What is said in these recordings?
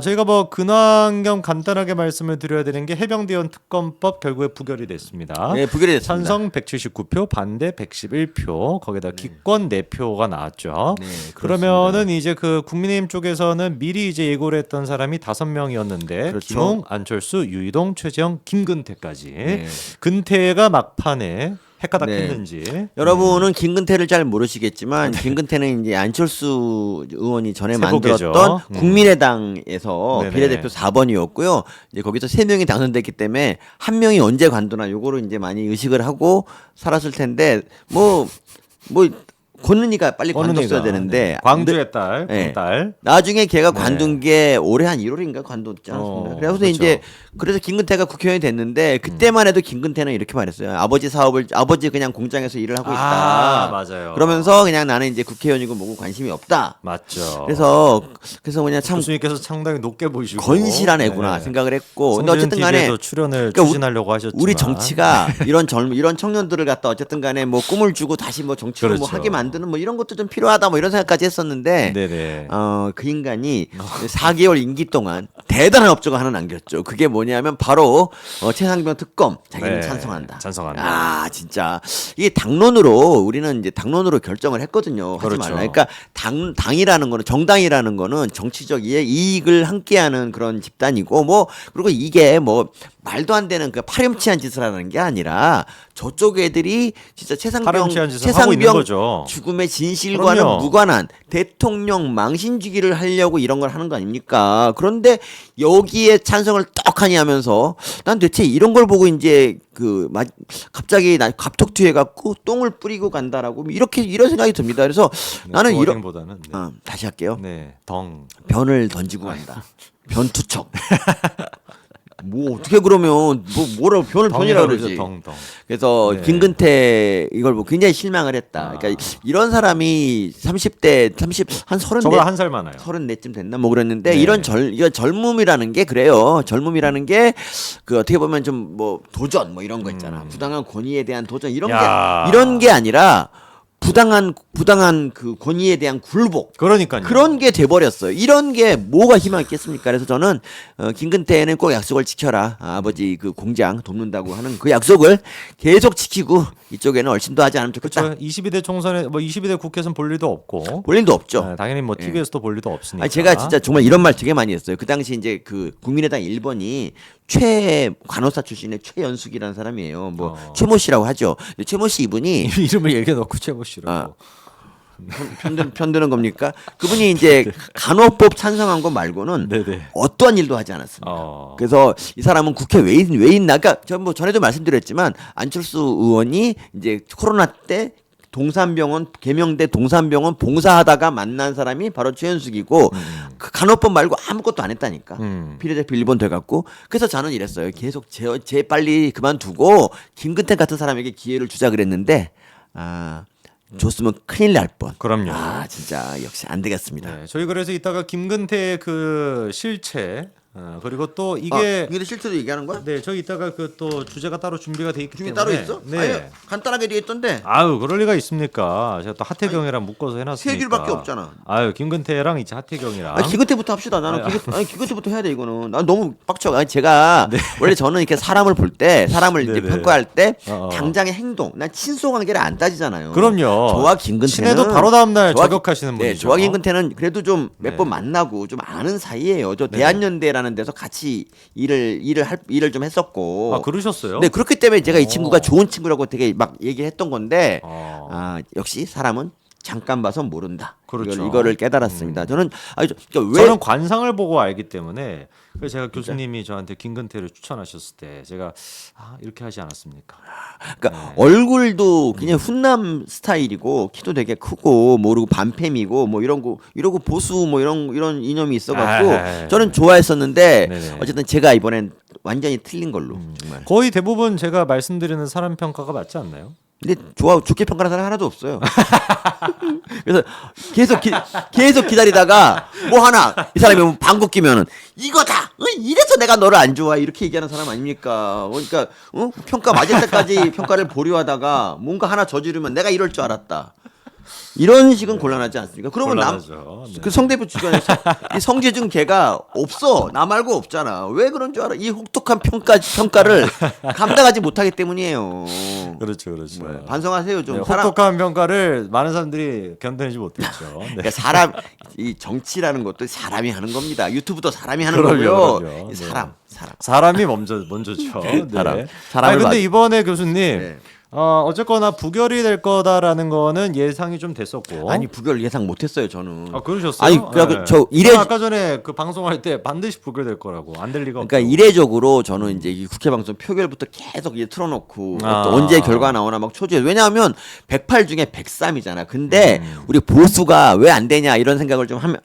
저희가 뭐 근황 겸 간단하게 말씀을 드려야 되는 게 해병대원 특검법 결국에 부결이 됐습니다. 네, 부결이 됐습니다. 찬성 179표, 반대 111표, 거기다 기권 4표가 나왔죠. 네, 그러면은 이제 그 국민의힘 쪽에서는 미리 이제 예고를 했던 사람이 5명이었는데 그렇죠. 김웅, 안철수, 유이동, 최재형, 김근태까지. 네. 근태가 막판에 헷가닥했는지. 네. 여러분은 김근태를 잘 모르시겠지만 김근태는 이제 안철수 의원이 전에 세복이죠. 만들었던 국민의당에서 네네. 비례대표 4번이었고요. 이제 거기서 3명이 당선됐기 때문에 한 명이 언제 관두나 요거를 이제 많이 의식을 하고 살았을 텐데 뭐 권은희가 빨리 관뒀어야 되는데 광주의 딸, 네. 딸. 나중에 걔가 네. 관둔 게 올해 한 1월인가 관뒀지 않았습니까? 그래서 그렇죠. 이제 그래서 김근태가 국회의원이 됐는데 그때만 해도 김근태는 이렇게 말했어요. 아버지 그냥 공장에서 일을 하고 있다. 맞아요. 그러면서 그냥 나는 이제 국회의원이고 뭐고 관심이 없다. 맞죠. 그래서 그냥 참 교수님께서 상당히 높게 보시고 건실한 애구나 네. 생각을 했고 근데 성지윤 어쨌든 간에 TV에서 출연을 그러니까 추진하려고 하셨지만 우리 정치가 이런 청년들을 갖다 어쨌든 간에 뭐 꿈을 주고 다시 뭐 정치로 뭐 그렇죠. 하게 만드는 뭐 이런 것도 좀 필요하다 뭐 이런 생각까지 했었는데 네네. 그 인간이 4개월 임기 동안 대단한 업적을 하나 남겼죠. 그게 뭐냐면 바로 최상병 특검 자기는 네, 찬성한다. 찬성한다. 아 진짜 이게 당론으로 우리는 이제 당론으로 결정을 했거든요. 하지 그렇죠. 말라. 그러니까 당이라는 거는 정당이라는 거는 정치적 이익을 함께하는 그런 집단이고 뭐 그리고 이게 뭐 말도 안 되는 그 파렴치한 짓을 하는 게 아니라 저쪽 애들이 진짜 파렴치한 짓을 하고 있는 거죠. 죽음의 진실과는 그럼요. 무관한 대통령 망신주기를 하려고 이런 걸 하는 거 아닙니까? 그런데 여기에 찬성을 떡하니 하면서 난 대체 이런 걸 보고 이제 갑자기 갑툭튀해 갖고 똥을 뿌리고 간다라고 이런 생각이 듭니다. 그래서 나는 이런 보다는 다시 할게요. 네, 변을 던지고 간다. 변투척. 뭐 어떻게 그러면 뭐라 변을 변이라 그러지. 덩. 그래서 네. 김근태 이걸 보고 굉장히 실망을 했다. 그러니까 이런 사람이 30대 한 34, 저보다 한 살 많아요. 34쯤 됐나 뭐 그랬는데 네. 이런 젊음이라는 게 그래요. 젊음이라는 게 어떻게 보면 좀 뭐 도전 뭐 이런 거 있잖아. 부당한 권위에 대한 도전 이런 게 아니라 부당한 그 권위에 대한 굴복. 그러니까요. 그런 게 돼버렸어요. 이런 게 뭐가 희망이 있겠습니까? 그래서 저는 김근태는 꼭 약속을 지켜라. 아버지 그 공장 돕는다고 하는 그 약속을 계속 지키고 이쪽에는 얼씬도 하지 않으면 좋겠다. 그렇죠. 22대 총선에 뭐 22대 국회에서는 볼 일도 없고. 볼 일도 없죠. 네, 당연히 뭐 TV에서도 볼 일도 없으니까. 아니, 제가 진짜 정말 이런 말 되게 많이 했어요. 그 당시 이제 그 국민의당 1번이 간호사 출신의 최연숙이라는 사람이에요. 뭐 최모 씨라고 하죠. 근데 최모 씨 이분이 이름을 얘기해놓고 최고 씨라고. 편드는 겁니까? 그분이 이제 간호법 찬성한 거 말고는 네네. 어떠한 일도 하지 않았습니다. 그래서 이 사람은 국회 왜 있나? 그러니까 뭐 전에도 말씀드렸지만 안철수 의원이 이제 코로나 때 동산병원 개명대 동산병원 봉사하다가 만난 사람이 바로 최현숙이고 그 간호법 말고 아무것도 안 했다니까. 비례대표 1번 돼갖고 그래서 저는 이랬어요. 계속 제 빨리 그만두고 김근태 같은 사람에게 기회를 주자 그랬는데 줬으면 큰일 날 뻔. 그럼요. 진짜 역시 안 되겠습니다. 네, 저희 그래서 이따가 김근태 그 실체 그리고 또 이게 이게 실제로 얘기하는 거야? 네, 저희 이따가 그 또 주제가 따로 준비가 돼 있기 중에 때문에 따로 있어? 네. 아니, 간단하게 돼 있던데. 아유, 그럴 리가 있습니까? 제가 또 하태경이랑 묶어서 해놨으니까. 세 줄밖에 없잖아. 아유, 김근태랑 이제 하태경이랑. 김근태부터 합시다. 나는 김근태부터 해야 돼 이거는. 난 너무 빡쳐. 제가 원래 저는 이렇게 사람을 볼 때, 사람을 이제 네네. 평가할 때 어. 당장의 행동, 난 친소 관계를 안 따지잖아요. 그럼요. 저와 김근태는 친해도 바로 다음 날 저격하시는 분이죠. 네, 저와 김근태는 그래도 좀 몇 네. 번 만나고 좀 아는 사이예요. 저 대한연대라는 데서 같이 일을 좀 했었고. 아, 그러셨어요? 네, 그렇기 때문에 제가 이 친구가 좋은 친구라고 되게 막 얘기했던 건데, 역시 사람은 잠깐 봐서 모른다. 그렇죠. 이거를 깨달았습니다. 저는 그러니까 저는 관상을 보고 알기 때문에 그래서 제가 교수님이 저한테 김근태를 추천하셨을 때 제가 이렇게 하지 않았습니까? 그러니까 얼굴도 그냥 훈남 스타일이고 키도 되게 크고 모르고 반팸이고 뭐 이러고 보수 뭐 이런 이념이 있어갖고 저는 좋아했었는데 네네. 어쨌든 제가 이번엔 완전히 틀린 걸로 정말. 거의 대부분 제가 말씀드리는 사람 평가가 맞지 않나요? 근데 좋게 평가하는 사람 하나도 없어요. 그래서 계속 기다리다가 뭐 하나 이 사람이 뭐 방귀 끼면은 이거다. 이래서 내가 너를 안 좋아해 이렇게 얘기하는 사람 아닙니까? 그러니까 평가 맞을 때까지 평가를 보류하다가 뭔가 하나 저지르면 내가 이럴 줄 알았다. 이런 식은 gon란하지 않습니까? 그러면 곤란하죠. 네. 그 성대표 주변에서 이 성재준 걔가 없어. 나 말고 없잖아. 왜 그런 줄 알아? 이 혹독한 평가를 감당하지 못하기 때문이에요. 그렇죠, 그렇죠. 네, 반성하세요 좀. 네, 혹독한 평가를 많은 사람들이 견뎌내지 못했죠. 네. 그러니까 사람 이 정치라는 것도 사람이 하는 겁니다. 유튜브도 사람이 하는 그럼요, 거고요. 그럼요. 이 네. 사람. 이 먼저죠. 네. 사람을 아니, 근데 봐- 이번에 교수님 네. 어쨌거나 부결이 될 거다라는 거는 예상이 좀 됐었고. 아니 부결 예상 못했어요 저는. 그러셨어요? 아니 그러니까 저 저는 아까 전에 그 방송할 때 반드시 부결될 거라고 안 될 리가 그러니까 없죠. 이례적으로 저는 이제 이 국회 방송 표결부터 계속 이제 틀어놓고 또 언제 결과 나오나 막 초조해. 왜냐하면 108 중에 103이잖아. 근데 우리 보수가 왜 안 되냐 이런 생각을 좀 하면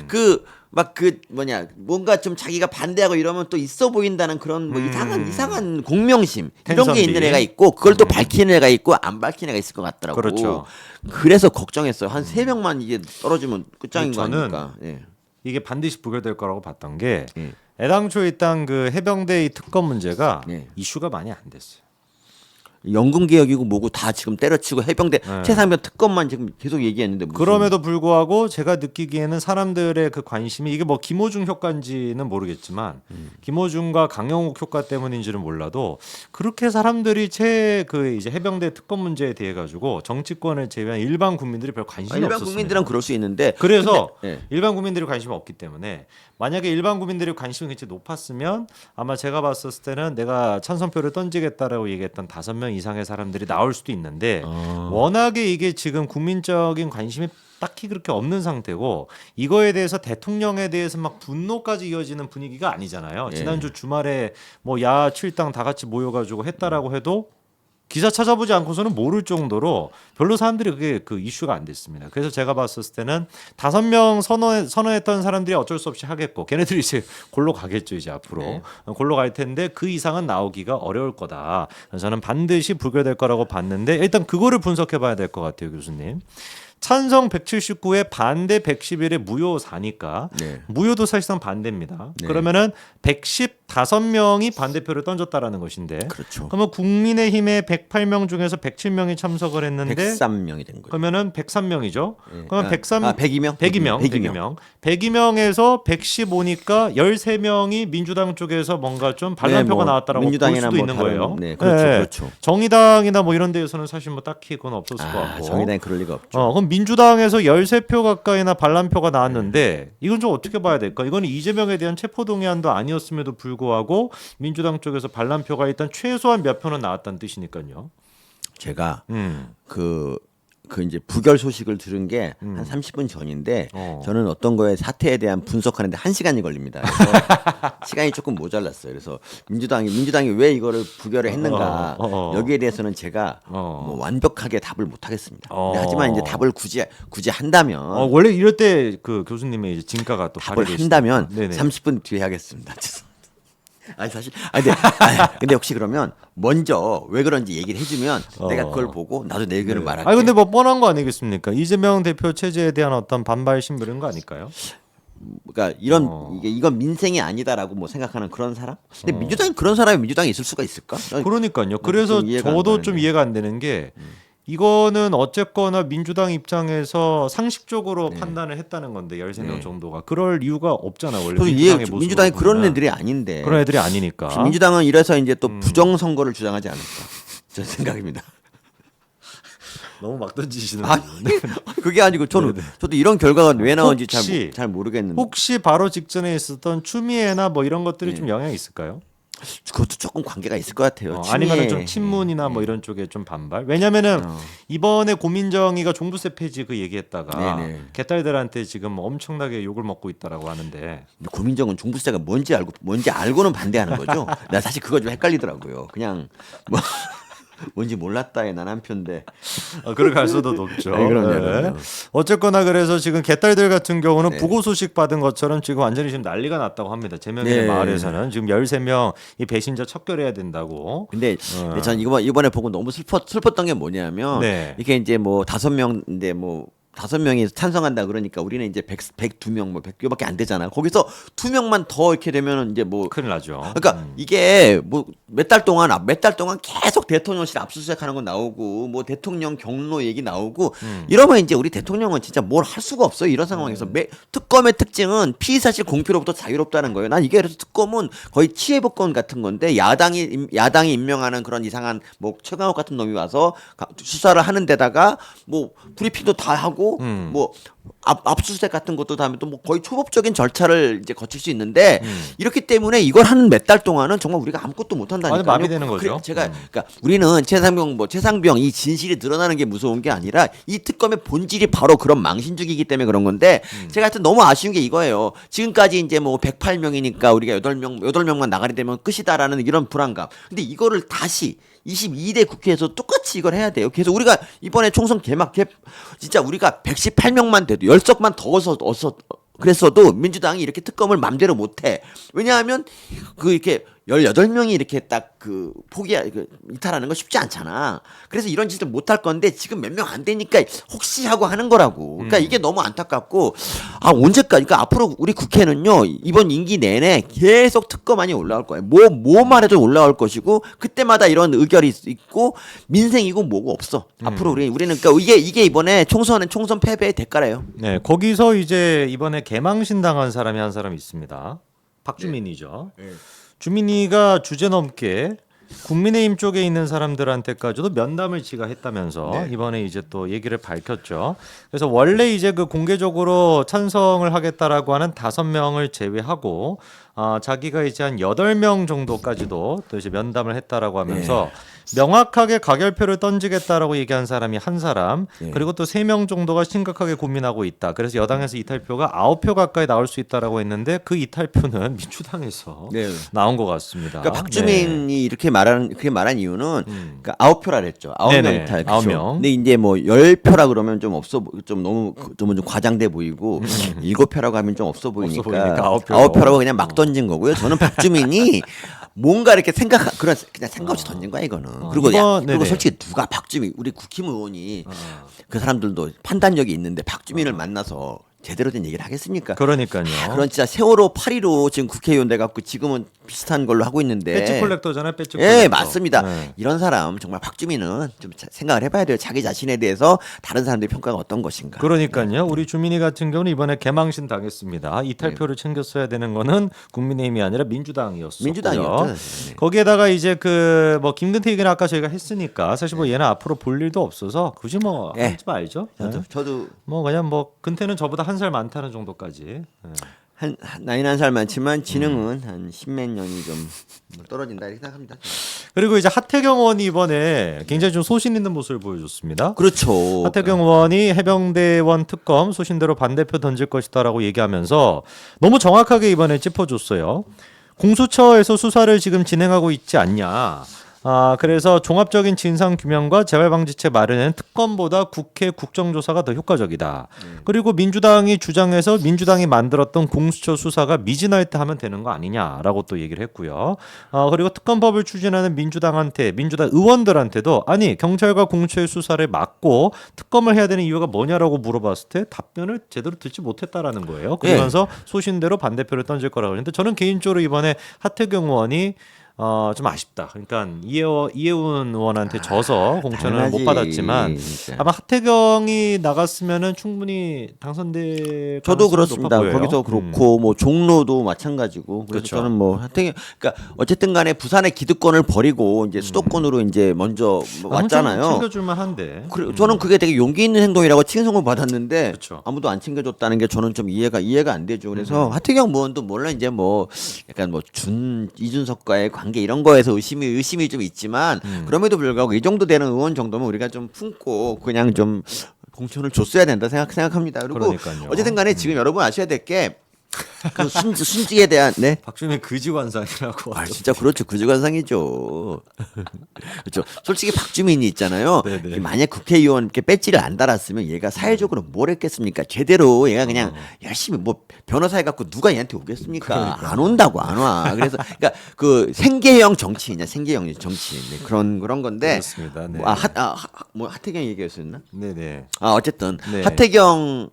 그 막 그 뭐냐 뭔가 좀 자기가 반대하고 이러면 또 있어 보인다는 그런 뭐 이상한 공명심 이런 게 텐션비. 있는 애가 있고 그걸 또 밝히는 애가 있고 안 밝히는 애가 있을 것 같더라고. 그렇죠. 그래서 걱정했어요. 한 3명만 이게 떨어지면 끝장인 거 저는 아닙니까? 예. 이게 반드시 부결될 거라고 봤던 게 예. 애당초 일단 그 해병대 이 특검 문제가 예. 이슈가 많이 안 됐어요. 연금 개혁이고 뭐고 다 지금 때려치고 해병대 최상병 특검만 지금 계속 얘기했는데 무슨 그럼에도 불구하고 제가 느끼기에는 사람들의 그 관심이 이게 뭐 김호중 효과인지는 모르겠지만 김호중과 강영욱 효과 때문인지는 몰라도 그렇게 사람들이 그 이제 해병대 특검 문제에 대해 가지고 정치권을 제외한 일반 국민들이 별 관심이 일반 없었습니다. 국민들은 그럴 수 있는데 그래서 근데, 예. 일반 국민들이 관심이 없기 때문에 만약에 일반 국민들이 관심이 굉장히 높았으면 아마 제가 봤었을 때는 내가 찬성표를 던지겠다라고 얘기했던 5명 이상의 사람들이 나올 수도 있는데 워낙에 이게 지금 국민적인 관심이 딱히 그렇게 없는 상태고 이거에 대해서 대통령에 대해서 막 분노까지 이어지는 분위기가 아니잖아요. 예. 지난주 주말에 뭐 야 7당 다 같이 모여가지고 했다라고 해도 기사 찾아보지 않고서는 모를 정도로 별로 사람들이 그게 그 이슈가 안 됐습니다. 그래서 제가 봤었을 때는 5명 선언했던 사람들이 어쩔 수 없이 하겠고 걔네들이 이제 골로 가겠죠 이제 앞으로 네. 골로 갈 텐데 그 이상은 나오기가 어려울 거다. 저는 반드시 부결될 거라고 봤는데 일단 그거를 분석해봐야 될 것 같아요, 교수님. 찬성 179에 반대 111에 무효 4니까 네. 무효도 사실상 반대입니다. 네. 그러면은 115명이 반대표를 던졌다라는 것인데 그렇죠. 그러면 국민의힘의 108명 중에서 107명이 참석을 했는데 103명이 된 거죠. 그러면 103명이죠. 예. 그러면 102명? 102명이니까 105니까 13명이 민주당 쪽에서 뭔가 좀 반란표가 네, 나왔다라고 볼 민주당이나 수도 뭐 있는 다른- 거예요. 네, 그렇죠, 네. 그렇죠. 정의당이나 뭐 이런 데에서는 사실 뭐 딱히 그건 없었을 것 같고. 정의당이 그럴 리가 없죠. 그럼 민주당에서 13표 가까이나 반란표가 나왔는데 이건 좀 어떻게 봐야 될까? 이건 이재명에 대한 체포동의안도 아니었음에도 불구하고 민주당 쪽에서 반란표가 일단 최소한 몇 표는 나왔다는 뜻이니까요. 제가 음. 그 이제 부결 소식을 들은 게 한 30분 전인데 저는 어떤 거에 사태에 대한 분석하는데 1시간이 걸립니다. 그래서 시간이 조금 모자랐어요. 그래서 민주당이 왜 이거를 부결을 했는가 여기에 대해서는 제가 뭐 완벽하게 답을 못 하겠습니다. 하지만 이제 답을 굳이 한다면 원래 이럴 때 그 교수님의 이제 진가가 또 답을 발휘되시죠. 한다면 네네. 30분 뒤에 하겠습니다. 죄송합니다. 아니 사실 근데 혹시 그러면 먼저 왜 그런지 얘기를 해주면 내가 그걸 보고 나도 내 의견을 말할게. 아 근데 뭐 뻔한 거 아니겠습니까? 이재명 대표 체제에 대한 어떤 반발 심부 이런 거 아닐까요? 그러니까 이건 민생이 아니다라고 뭐 생각하는 그런 사람? 근데 민주당이 그런 사람이 민주당에 있을 수가 있을까? 그러니까요. 그래서 좀 이해가 안 저도 가는데. 좀 이해가 안 되는 게 이거는 어쨌거나 민주당 입장에서 상식적으로 판단을 했다는 건데 13명 정도가 그럴 이유가 없잖아 원래 저도 민주당의 모습으로 민주당이 그런 보면은. 애들이 아닌데 그런 애들이 아니니까. 민주당은 이래서 이제 또 부정 선거를 주장하지 않을까? 제 생각입니다. 너무 막 던지시는 아니, 그게 아니고 저도 이런 결과가 왜 나온지 혹시- 잘 모르겠는데 혹시 바로 직전에 있었던 추미애나 뭐 이런 것들이 좀 영향이 있을까요? 그것도 조금 관계가 있을 것 같아요. 아니면은 좀 친문이나 뭐 이런 쪽에 좀 반발? 왜냐면은 이번에 고민정이가 종부세 폐지 그 얘기했다가 네네. 개딸들한테 지금 엄청나게 욕을 먹고 있다라고 하는데 고민정은 종부세가 뭔지 알고는 반대하는 거죠. 나 사실 그거 좀 헷갈리더라고요. 그냥 뭐 뭔지 몰랐다에 난 한 표인데. 그럴 가능성도 높죠. 네, 그럼요. 어쨌거나 그래서 지금 개딸들 같은 경우는 네. 부고 소식 받은 것처럼 지금 완전히 지금 난리가 났다고 합니다. 제명의 네. 마을에서는 지금 13명 이 배신자 척결해야 된다고. 근데 전 이번에 보고 너무 슬펐던 게 뭐냐면 네. 이게 이제 뭐 5명인데 뭐 5명이 찬성한다 그러니까 우리는 이제 102명 뭐 100개밖에 안 되잖아. 거기서 2명만 더 이렇게 되면은 이제 뭐 큰일 나죠. 그러니까 이게 뭐 몇 달 동안 계속 대통령실 압수수색하는 거 나오고 뭐 대통령 경로 얘기 나오고 이러면 이제 우리 대통령은 진짜 뭘 할 수가 없어요. 이런 상황에서 특검의 특징은 피의사실 공표로부터 자유롭다는 거예요. 난 이게 그래서 특검은 거의 치해복권 같은 건데 야당이 임명하는 그런 이상한 뭐 최강욱 같은 놈이 와서 수사를 하는 데다가 뭐 브리핑도 다 하고 뭐 압수수색 같은 것도 다음에 또 뭐 거의 초법적인 절차를 이제 거칠 수 있는데 이렇기 때문에 이걸 하는 몇 달 동안은 정말 우리가 아무것도 못 한다니까요. 아니, 마비되는 거죠. 그러니까 우리는 최상병 이 진실이 드러나는 게 무서운 게 아니라 이 특검의 본질이 바로 그런 망신주기이기 때문에 그런 건데 제가 하여튼 너무 아쉬운 게 이거예요. 지금까지 이제 뭐 108명이니까 우리가 8명만 나가게 되면 끝이다라는 이런 불안감. 근데 이거를 다시 22대 국회에서 똑같이 이걸 해야 돼요. 그래서 우리가 이번에 총선 진짜 우리가 118명만 돼도 10석만 더 어서 그랬어도 민주당이 이렇게 특검을 맘대로 못해. 왜냐하면 이렇게 18명이 이렇게 딱 이탈하는 거 쉽지 않잖아. 그래서 이런 짓을 못 할 건데 지금 몇 명 안 되니까 혹시 하고 하는 거라고. 그러니까 이게 너무 안타깝고 언제까지 그러니까 앞으로 우리 국회는요 이번 임기 내내 계속 특검안이 올라올 거예요. 뭐 말해도 올라올 것이고 그때마다 이런 의결이 있고 민생이고 뭐고 없어. 앞으로 우리는 그러니까 이게 이번에 총선 패배의 대가래요. 네, 거기서 이제 이번에 개망신 당한 사람이 한 사람 있습니다. 박주민이죠. 네. 주민이가 주제넘게 국민의힘 쪽에 있는 사람들한테까지도 면담을 지가 했다면서 이번에 이제 또 얘기를 밝혔죠. 그래서 원래 이제 그 공개적으로 찬성을 하겠다라고 하는 5명을 제외하고 자기가 이제 한 8명 정도까지도 또 이제 면담을 했다라고 하면서 명확하게 가결표를 던지겠다라고 얘기한 사람이 한 사람, 그리고 또 3명 정도가 심각하게 고민하고 있다. 그래서 여당에서 이탈표가 9표 가까이 나올 수 있다라고 했는데 그 이탈표는 민주당에서 나온 것 같습니다. 그러니까 박주민이 이렇게 말한 이유는 그러니까 9표라 그랬죠. 9명 이탈. 9명. 근데 이제 뭐 10표라 그러면 좀 너무 좀 과장돼 보이고 7표라고 하면 좀 없어 보이니까 9표라고 그냥 막 던진 거고요. 저는 박주민이 뭔가 이렇게 그냥 생각 없이 던진 거야 이거는. 그리고 솔직히 누가 박주민 우리 국힘 의원이 그 사람들도 판단력이 있는데 박주민을 만나서 제대로 된 얘기를 하겠습니까? 그러니까요. 그런 진짜 세월호 8.15 지금 국회의원 돼갖고 지금은 비슷한 걸로 하고 있는데. 배지 콜렉터잖아요. 배지 콜렉터. 예, 맞습니다. 이런 사람 정말 박주민은 좀 생각을 해봐야 돼요. 자기 자신에 대해서 다른 사람들의 평가가 어떤 것인가. 그러니까요. 우리 주민이 같은 경우는 이번에 개망신 당했습니다. 이탈표를 챙겼어야 되는 거는 국민의힘이 아니라 민주당이었어요. 민주당이었죠. 거기에다가 이제 뭐 김근태 얘기는 아까 저희가 했으니까 사실 뭐 얘는 앞으로 볼 일도 없어서 굳이 뭐 하지 말죠. 저도 뭐 그냥 뭐 근태는 저보다 한 살 많다는 정도까지. 나이는 한 살 많지만 지능은 한 10몇 년이 좀 떨어진다 이렇게 생각합니다. 그리고 이제 하태경 의원이 이번에 굉장히 좀 소신 있는 모습을 보여줬습니다. 그렇죠. 하태경 의원이 해병대원 특검 소신대로 반대표 던질 것이다라고 얘기하면서 너무 정확하게 이번에 짚어줬어요. 공수처에서 수사를 지금 진행하고 있지 않냐. 그래서 종합적인 진상규명과 재발방지체 마련에는 특검보다 국회 국정조사가 더 효과적이다. 그리고 민주당이 주장해서 민주당이 만들었던 공수처 수사가 미진할 때 하면 되는 거 아니냐라고 또 얘기를 했고요. 그리고 특검법을 추진하는 민주당 의원들한테도 아니 경찰과 공수처의 수사를 막고 특검을 해야 되는 이유가 뭐냐라고 물어봤을 때 답변을 제대로 듣지 못했다라는 거예요. 그러면서 소신대로 반대표를 던질 거라고 했는데 저는 개인적으로 이번에 하태경 의원이 좀 아쉽다. 그러니까 이해운 의원한테 져서 공천을 못 받았지만 아마 하태경이 나갔으면은 충분히 당선될 저도 가능성이 그렇습니다. 높아 보여요. 거기서 그렇고 뭐 종로도 마찬가지고. 그래서 그렇죠. 저는 뭐 하태경 그러니까 어쨌든 간에 부산의 기득권을 버리고 이제 수도권으로 이제 먼저 왔잖아요. 챙겨줄만 한데. 저는 그게 되게 용기 있는 행동이라고 칭송을 받았는데 그렇죠. 아무도 안 챙겨줬다는 게 저는 좀 이해가 안 되죠. 그래서 하태경 의원도 물론 이제 뭐 약간 뭐 이준석과의 관계 이런 거에서 의심이 좀 있지만 그럼에도 불구하고 이 정도 되는 의원 정도면 우리가 좀 품고 그냥 좀 공천을 줬어야 된다 생각합니다. 그리고 그러니까요. 어쨌든 간에 지금 여러분 아셔야 될 게 그 순직에 대한 네. 박주민 그지관상이라고. 아 진짜 그렇죠. 그지관상이죠. 그렇죠. 솔직히 박주민이 있잖아요. 네네. 만약 국회의원 이렇게 배지를 안 달았으면 얘가 사회적으로 뭘 했겠습니까? 제대로 얘가 그냥 열심히 뭐 변호사 해갖고 누가 얘한테 오겠습니까? 안 온다고 안 와. 그래서 그러니까 그 생계형 정치인이야. 생계형 정치인 네, 그런 건데. 그렇습니다. 네. 뭐 하태경 얘기했었나? 네네. 어쨌든 네. 하태경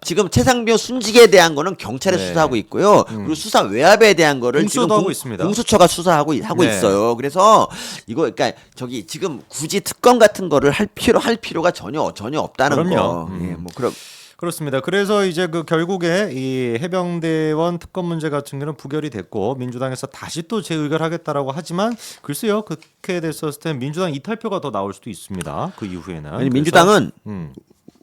지금 최상병 순직에 대한 거는 경찰에 네. 수사하고 있고요. 그리고 수사 외압에 대한 거를 공수처도 지금 하고 있습니다. 공수처가 수사하고 네. 있어요. 그래서 이거 그러니까 저기 지금 굳이 특검 같은 거를 할 필요가 전혀 없다는 그럼요. 거. 예, 뭐 그럼 그렇습니다. 그래서 이제 그 결국에 이 해병대원 특검 문제 같은 경우는 부결이 됐고 민주당에서 다시 또 재의결하겠다라고 하지만 글쎄요 그렇게 됐었을 때 민주당 이탈표가 더 나올 수도 있습니다. 그 이후에는 아니 민주당은 음.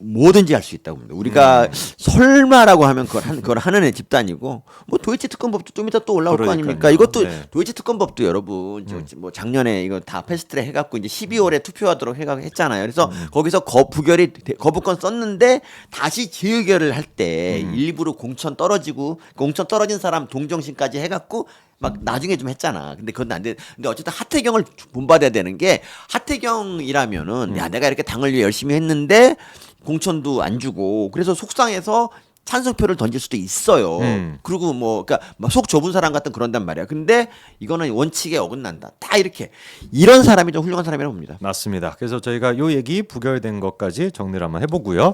뭐든지 할 수 있다고 봅니다. 우리가 설마라고 하면 그걸 하는 집단이고 뭐 도이치 특검법도 좀 이따 또 올라올 거 그러니까요. 아닙니까? 이것도 네. 도이치 특검법도 여러분 뭐 작년에 이거 다 패스트트랙 해갖고 이제 12월에 투표하도록 했잖아요. 그래서 거기서 거부권 썼는데 다시 재의결을 할 때 일부러 공천 떨어진 사람 동정심까지 해갖고 막 나중에 좀 했잖아. 근데 그건 안 돼. 근데 어쨌든 하태경을 본받아야 되는 게 하태경이라면은 야 내가 이렇게 당을 위해 열심히 했는데 공천도 안 주고 그래서 속상해서 찬성표를 던질 수도 있어요. 그리고 뭐 그러니까 속 좁은 사람 같은 그런단 말이야. 근데 이거는 원칙에 어긋난다. 다 이렇게 이런 사람이 좀 훌륭한 사람이라고 봅니다. 맞습니다. 그래서 저희가 요 얘기 부결된 것까지 정리를 한번 해보고요.